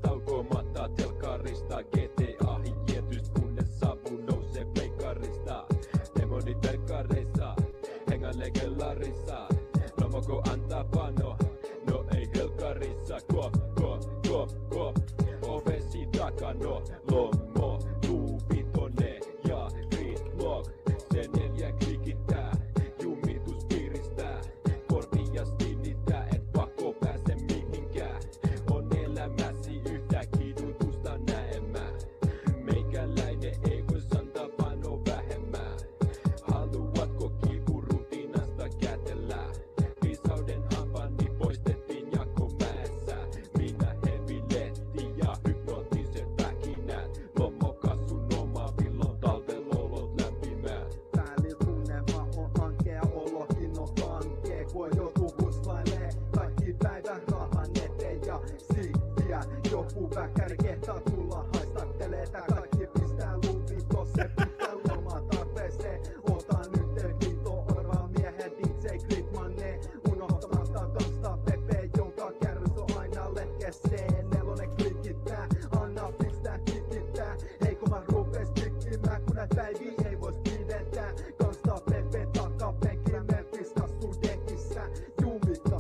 Taukomatta telkkarista GTA hietys kunnes savu nousee pleikkarista. Demonit verkkareissa, hengailee kellarissa. Lommoko antaa pano, no ei helkkarissa. Kop, ovesi takano. Lommo, luuvitone ja Kridmanne. Se 4 klikittää, jumitus piristää. Korvia sinnittää, et pakko pääse mihinkään. On elämäsi yhtä kidutusta näemmä. Meikäläinen ei voi antaa pano vähemmän. Haluatko kipurutinasta kätellä? Viisauden hampani poistettiin jakomäessä. Minä heviletti ja hypnoottiset väkinät. Lommo kassun oma villon talvelolot lämpimät. Välillä tunnelma on ankea, olokin on kankee. Kun joutuu huslailee kaikki päivän rahan eteen ja sittiä. Joku väkäri kehtaa tulla haistattelee. Tää kaikki pistää luuvitoseen, pitää lomaa tarpeeseen. Otan yhteydenpito orvaa miehen DJ Kridmanne. Unohtamatta kansta Pepe, jonka kärrys on aina letkeseen. Nelonen klikittää, anna pistää kikittää. Heikomman rupes tikkimään, kun näitä päiviä ei vois pidentää. Kansta Pepe takapenki, Memphis kastuu dekissä. Jumitus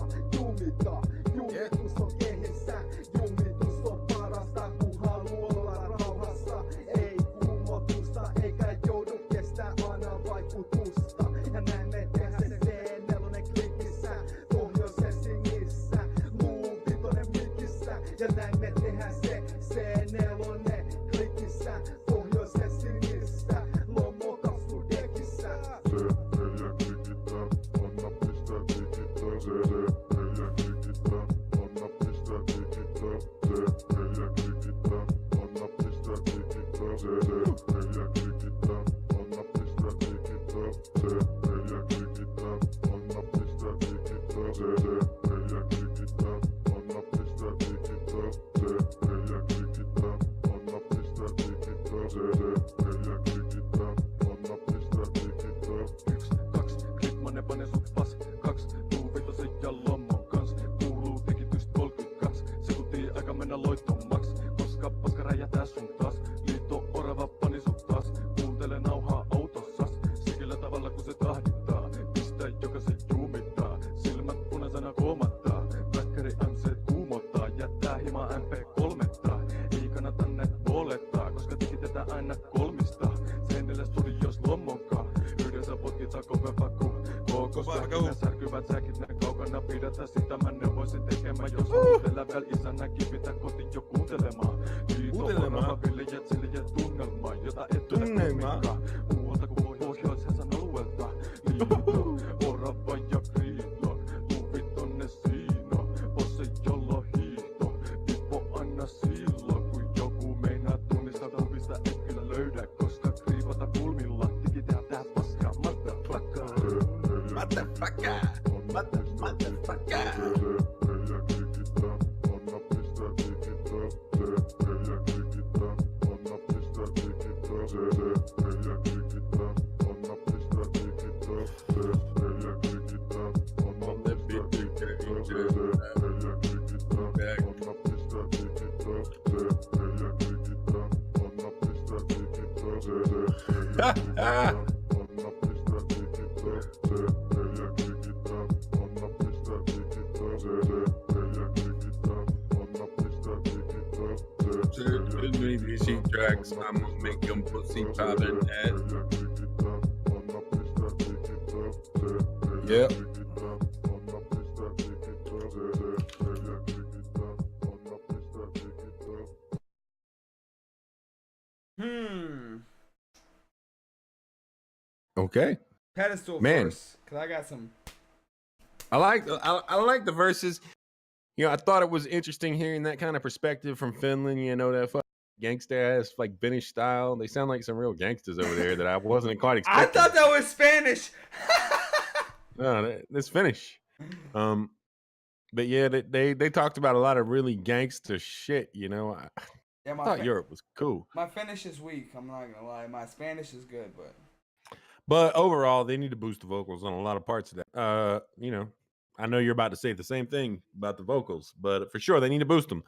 on kehissä. Jumitus on parasta, kun haluu olla rauhassa. Ei kuumotusta, eikä joudu kestää aina vaikutusta. Ja näin me tehdään se C4 klikissä, Pohjois-Helsingissä. Luuvitonen mikissä, ja näin me tehdään se C4 klikissä, Pohjois-Helsingissä. Lommo Koska ne särkyvät säkit, ne kaukana pidätä sitä mä neuvoisin tekemään. Jos haluat vielä isänä kipitä koti jo kuuntelemaan. Kuuntelemaan viljat silje tunnelmaa, jota et tunne kumminkaan. Muualta kuin Pohjois-Hessan alueelta. Liito, orava ja kriiton, luvit tonne siinä. Posse jolla hiihto, tippo anna silloin. Kun joku meinaa tunnistaa tuvista, et kyllä löydä. Koska kriivata kulmilla, tikitään tää paskaa. Motherfucker, motherfucker. Tracks, I'm gonna make them pussy poppin' ass. Yep. Okay. Pedestal Man. first, cause I got some. I like the verses. You know, I thought it was interesting hearing that kind of perspective from Finland. You know, that gangster ass like Finnish style. They sound like some real gangsters over there that I wasn't quite expecting. I thought that was Spanish. No, that's Finnish. But yeah, they talked about a lot of really gangster shit. You know, I thought Europe was cool. My Finnish is weak. I'm not gonna lie. My Spanish is good, but overall, they need to boost the vocals on a lot of parts of that. You know, I know you're about to say the same thing about the vocals, but for sure they need to boost them.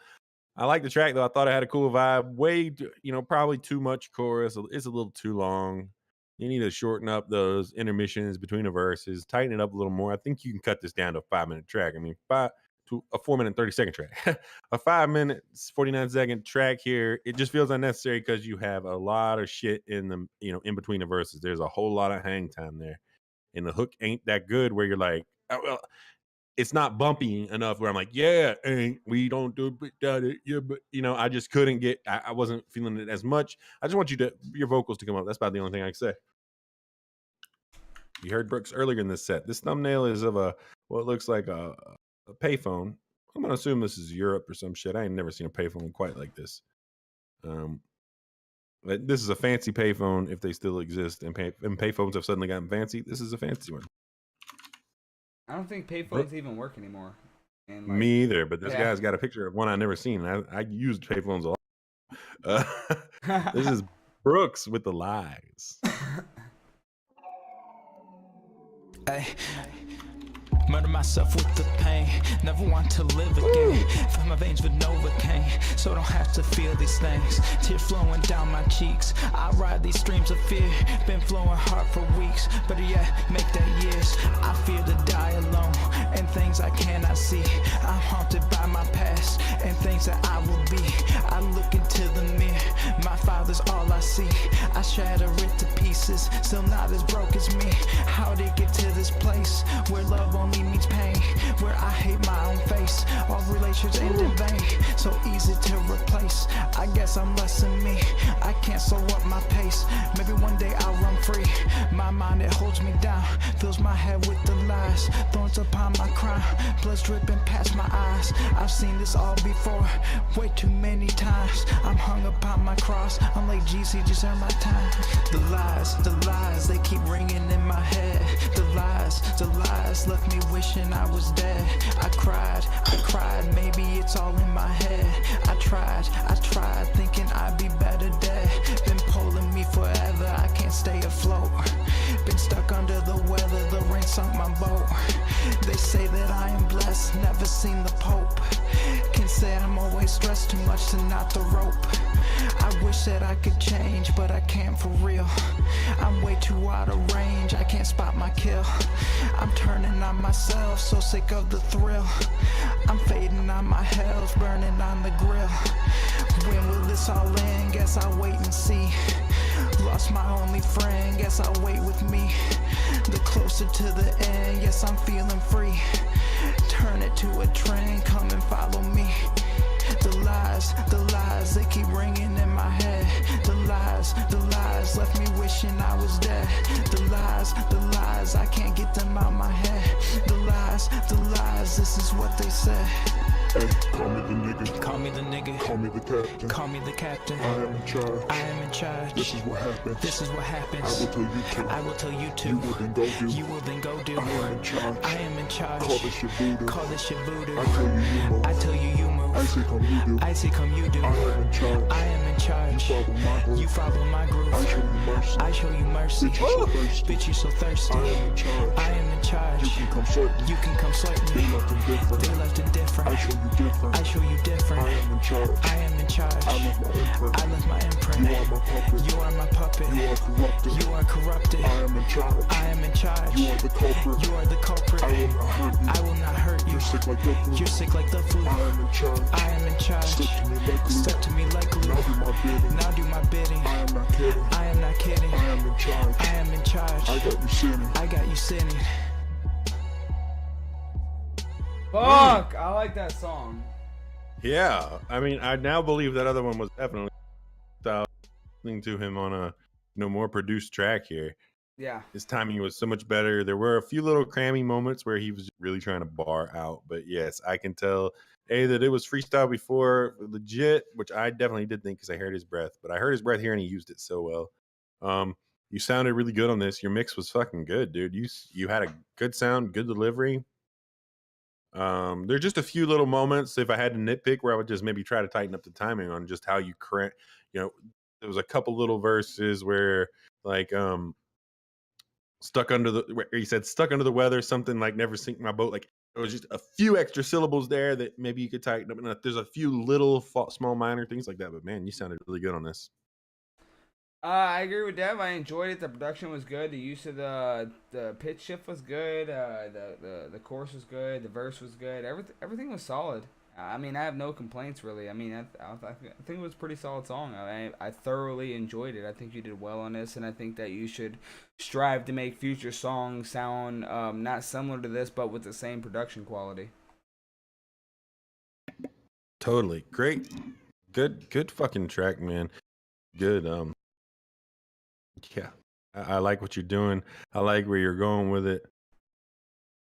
I like the track though. I thought it had a cool vibe. Probably too much chorus. It's a little too long. You need to shorten up those intermissions between the verses, tighten it up a little more. I think you can cut this down to a 5-minute track. I mean, a 4-minute 30-second track. A 5 minutes 49-second track here. It just feels unnecessary because you have a lot of shit in the in between the verses. There's a whole lot of hang time there, and the hook ain't that good. Where you're like, oh, well, it's not bumpy enough where I'm like, yeah, we don't do it, yeah, but I just couldn't get. I wasn't feeling it as much. I just want your vocals to come up. That's about the only thing I can say. You heard Brooks earlier in this set. This thumbnail is of what looks like a payphone. I'm gonna assume this is Europe or some shit. I ain't never seen a payphone quite like this. This is a fancy payphone if they still exist, and payphones have suddenly gotten fancy. This is a fancy one. I don't think payphones even work anymore. And me either, but this guy's got a picture of one I've never seen. I used payphones a lot. This is Brooks with the lies. Hey. Murder myself with the pain, never want to live again. Fill my veins with Novocaine, so I don't have to feel these things. Tears flowing down my cheeks, I ride these streams of fear. Been flowing hard for weeks, but yeah, make that years. I fear to die alone, and things I cannot see. I'm haunted by my past, and things that I will be. I look into the mirror, my father's all I see. I shatter it to pieces, still not as broke as me. How'd it get to this place, where love only means pain, where I hate my own face, all relations end in vain, so easy to replace. I guess I'm less than me, I can't slow up my pace. Maybe one day I'll run free. My mind, it holds me down, fills my head with the lies, thorns upon my crown, blood's dripping past my eyes. I've seen this all before, way too many times. I'm hung upon my cross, I'm like GC, just earn my time. The lies, they keep ringing in my head. The lies left me wishing I was dead. I cried, maybe it's all in my head. I tried, thinking I'd be better dead. Been pulling me forever, I can't stay afloat. Been stuck under the weather, the rain sunk my boat. They say that I am blessed, never seen the Pope. Can say I'm always stressed too much to knot the rope. I wish that I could change, but I can't for real. I'm way too out of range, I can't spot my kill. I'm turning on myself, so sick of the thrill. I'm fading on my health, burning on the grill. When will this all end? Guess I'll wait and see. Lost my only friend, guess I'll wait with me. The closer to the end, yes I'm feeling free. Turn it to a trend, come and follow me. The lies, they keep ringing in my head. The lies, left me wishing I was dead. The lies, I can't get them out my head. The lies, this is what they said. Hey, call me the nigga. Call me the nigga. Call me the captain. Call me the captain. I am in charge. I am in charge. This is what happens. This is what happens. I will tell you to. I will tell you to. You will then go do. You will then go do. I am in charge. I am in charge. Call this shit voodoo. Call this shit voodoo. I tell you you move. I tell you you move. I say come you do. I say come you do. I am in charge. I am in charge. You follow my groove. You follow my groove. I show you mercy. I show you mercy. Bitch, you so thirsty. Bitch, you so thirsty. I am in charge. I am in charge. You can come certain. You can come certain. They left indifferent. They left indifferent. I show you different. I show you different. I am in charge. I am in charge. I left my imprint. I left my imprint. You are my puppet. You are my puppet. You are corrupted. You are corrupted. I am in charge. I am in charge. You are the culprit. You are the culprit. I will not hurt you. I will not hurt you. You're sick like the flu. You're sick like the flu. I am in charge. I am in charge. Step to me like glue. Step to me like glue. Now do my bidding. Now do my bidding. I am not kidding. I am not kidding. I am in charge. I am in charge. I got you sinning. I got you sinning. Fuck, I like that song. Yeah, I mean, I now believe that other one was definitely listening to him on a more produced track here. Yeah, his timing was so much better. There were a few little crammy moments where he was really trying to bar out, but yes, I can tell that it was freestyle before legit, which I definitely did think because I heard his breath, but I heard his breath here and he used it so well. You sounded really good on this. Your mix was fucking good, dude. You had a good sound, good delivery. There's just a few little moments, if I had to nitpick, where I would just maybe try to tighten up the timing on just how you there was a couple little verses where like where he said stuck under the weather, something like never sink my boat. Like there was just a few extra syllables there that maybe you could tighten up. And there's a few little small minor things like that, but man, you sounded really good on this. I agree with Dev. I enjoyed it. The production was good. The use of the pitch shift was good. The chorus was good. The verse was good. Everything was solid. I mean, I have no complaints really. I mean, I think it was a pretty solid song. I thoroughly enjoyed it. I think you did well on this, and I think that you should strive to make future songs sound not similar to this, but with the same production quality. Totally great, good fucking track, man. Good. Yeah, I like what you're doing. I like where you're going with it.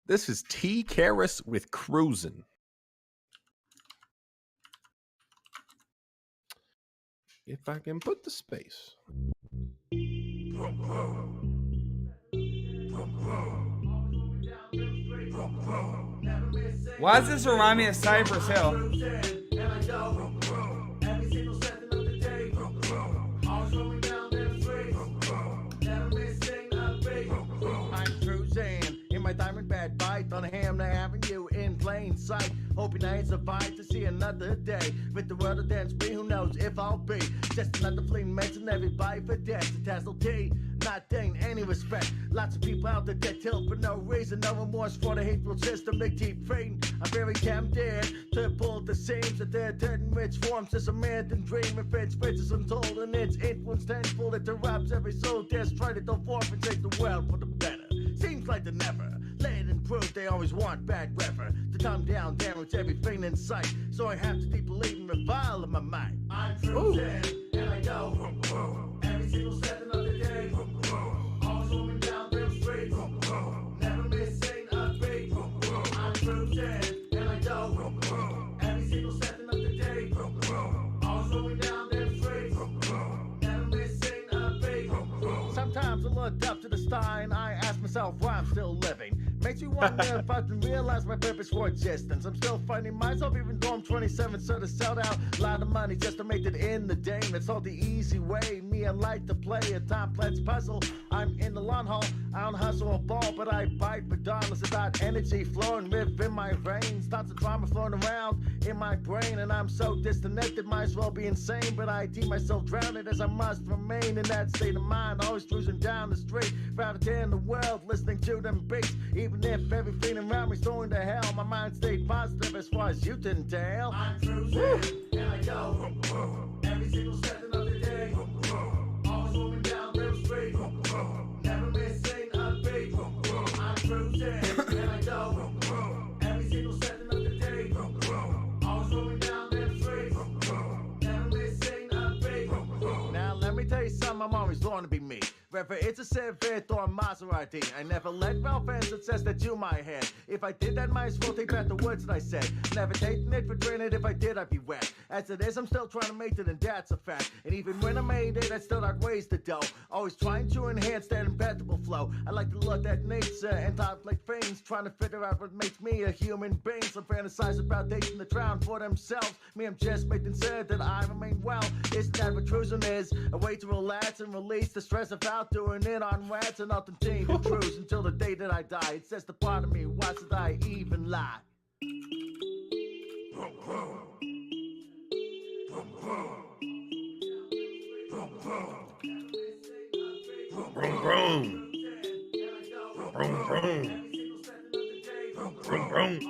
This is Karras with Crusin. If I can put the space. Why does this remind me of Cypress Hill? Diamond bad bite on a ham, now having you in plain sight. Hoping I ain't survived to see another day. With the world of dance me, who knows if I'll be just another fleeing mention everybody for death. The tassel T, not gain any respect. Lots of people out there get killed for no reason. No remorse for the hateful system they keep feeding. I'm very tempted to pull the seams that they're dead in rich forms. Just a man than dream if it's rich as untold. And its influence tenfold, it erupts every soul. Just try to go forth and take the world for the better. Seems like they never let it improve, they always want bad weather to come down, damage everything in sight. So I have to deep believe and revile in my mind. I'm Crusin, and I know every single second of the day. Always moving down them streets, never missing a beat. I'm Crusin, and I know every single second of the day. Always moving down them streets, never missing a beat. Sometimes I look up to the sky and I ask myself why I'm still living. Makes you wonder if I can realize my purpose for existence? I'm still finding myself even though I'm 27, so to sell out a lot of money just to make it in the game. It's all the easy way. Me, I like to play a complex puzzle. I'm in the long haul. I don't hustle a ball, but I bite regardless of that energy flowing within my veins. Thoughts of drama flowing around in my brain, and I'm so disconnected, might as well be insane. But I deem myself drowned as I must remain in that state of mind. Always cruising down the street, proud to in the world, listening to them beats. Even if everything around me's going to hell, my mind stayed positive as far as you can tell. I'm cruising, and I go every single second of the day. Always moving down the street, never missing a beat. I'm cruising, and I go every single second of the day. Always moving down the street, never missing a beat. Now let me tell you something, I'm always going to be me. Whether it's a Civic or a Maserati, I never let well fans that says that you my head. If I did that, might as well take back the words that I said. Never taking it for granted, if I did, I'd be wet. As it is, I'm still trying to make it, and that's a fact. And even when I made it, I still not ways to dough. Always trying to enhance that impeccable flow. I like to look at nature and talk like fiends, trying to figure out what makes me a human being. Some fantasize about dating the drown for themselves. Me, I'm just making sure that I remain well. Isn't that what cruising is? A way to relax and release the stress of doing it on rats, and I'll continue to cruise until the day that I die. It says the part of me, why should I even lie? Vroom, vroom. Vroom, vroom. Vroom, vroom.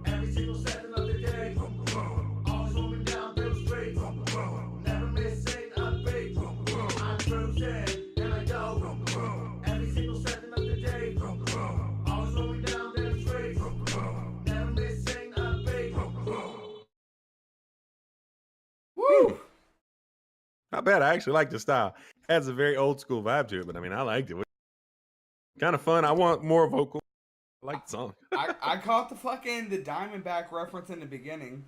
Every single second of the day. Always moving down the street. Never missing a beat. I'm cruising and I go. Every single second of the day. Always moving down the street. Never missing a beat. Woo! Not bad. I actually like the style. Has a very old school vibe to it, but I mean, I liked it. Kind of fun. I want more vocal. I like the song. I caught the Diamondback reference in the beginning.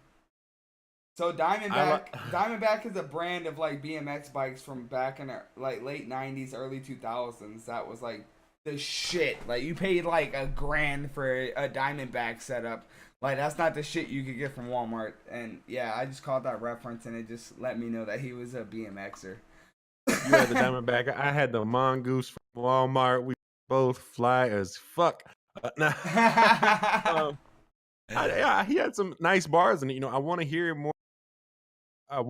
So Diamondback is a brand of like BMX bikes from back in the like late 90s, early 2000s. That was like the shit. Like you paid like $1,000 for a Diamondback setup. Like that's not the shit you could get from Walmart. And yeah, I just caught that reference and it just let me know that he was a BMXer. You had the Diamondback. I had the Mongoose from Walmart. We both fly as fuck. He had some nice bars, and I want to hear more. I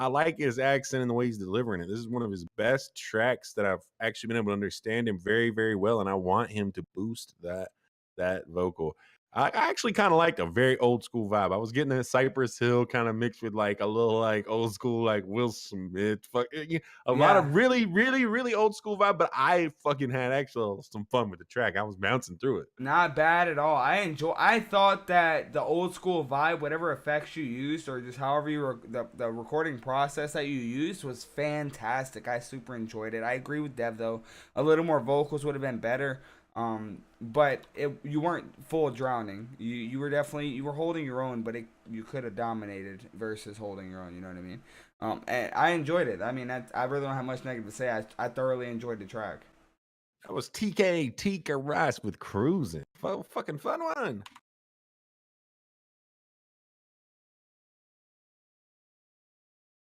like his accent and the way he's delivering it. This is one of his best tracks that I've actually been able to understand him very, very well, and I want him to boost that vocal. I actually kind of liked a very old school vibe. I was getting a Cypress Hill kind of mixed with like a little like old school like Will Smith, a lot of really, really, really old school vibe. But I fucking had actually some fun with the track. I was bouncing through it. Not bad at all. I thought that the old school vibe, whatever effects you used or just however the recording process that you used was fantastic. I super enjoyed it. I agree with Dev though. A little more vocals would have been better. But you weren't full drowning. You were holding your own, but you could have dominated versus holding your own. You know what I mean? And I enjoyed it. I mean, I really don't have much negative to say. I thoroughly enjoyed the track. That was Karras with Crusin. Fucking fun one.